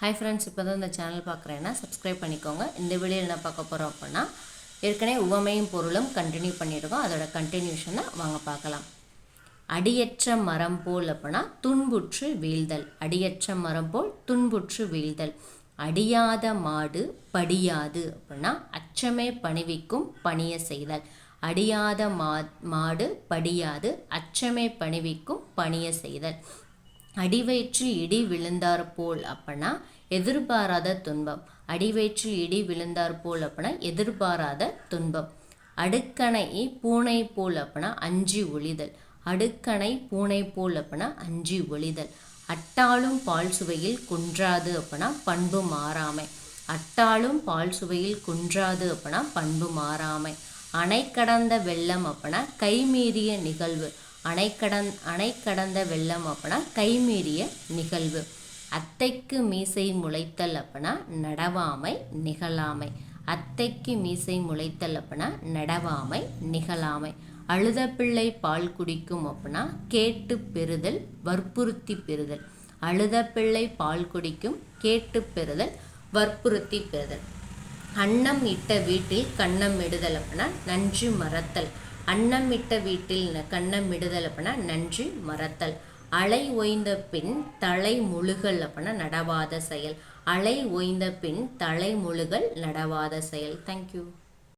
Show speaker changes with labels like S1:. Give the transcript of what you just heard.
S1: Hi friends, இப்போ தான் இந்த சேனல் பார்க்குறேன்னா சப்ஸ்கிரைப் பண்ணிக்கோங்க. இந்த வீடியோவில் என்ன பார்க்க போகிறோம் அப்படின்னா, ஏற்கனவே உவமையும் பொருளும் கண்டினியூ பண்ணியிருக்கோம். அதோட கண்டினியூஷனை வாங்க பார்க்கலாம். அடியற்ற மரம் போல் அப்படின்னா துன்புற்று வீழ்தல். அடியற்ற மரம் போல் துன்புற்று வீழ்தல். அடியாத மாடு படியாது அப்படின்னா அச்சமே பணிவிக்கும் பணிய செய்தல். அடியாத மாடு படியாது அச்சமே பணிவிக்கும் பணிய செய்தல். அடிவயிற்றில் இடி விழுந்தார் போல் அப்படின்னா எதிர்பாராத துன்பம். அடிவயிற்றில் இடி விழுந்தார் போல் அப்படின்னா எதிர்பாராத துன்பம். அடுக்கணை பூனை போல் அப்படின்னா அஞ்சி ஒளிதல். அடுக்கணை பூனை போல் அப்படின்னா அஞ்சி ஒளிதல். அட்டாளும் பால் சுவையில் குன்றாது அப்படின்னா பண்பு மாறாமை. அட்டாளும் பால் சுவையில் குன்றாது அப்படின்னா பண்பு மாறாமை. அணை கடந்த வெள்ளம் அப்படின்னா கைமீறிய நிகழ்வு. அணை கடந்த வெள்ளம் அப்படின்னா கைமீறிய நிகழ்வு. அத்தைக்கு மீசை முளைத்தல் அப்படின்னா நடவாமை நிகழாமை. அத்தைக்கு மீசை முளைத்தல் அப்படின்னா நடவாமை நிகழாமை. அழுத பிள்ளை பால் குடிக்கும் அப்படின்னா கேட்டு பெறுதல் வற்புறுத்தி பெறுதல். அழுத பிள்ளை பால் குடிக்கும் கேட்டு பெறுதல் வற்புறுத்தி பெறுதல். அன்னம் இட்ட வீட்டில் கன்னம் இடுதல் அப்படின்னா நன்றி மறத்தல். அன்னம் இட்ட வீட்டில் கன்னம் இடுதல் அப்படின்னா நன்றி மறத்தல். அலை ஓய்ந்த பின் தலை முழுகல் அப்படின்னா நடவாத செயல். அலை ஓய்ந்த பின் தலை முழுகல் நடவாத செயல். தேங்க்யூ.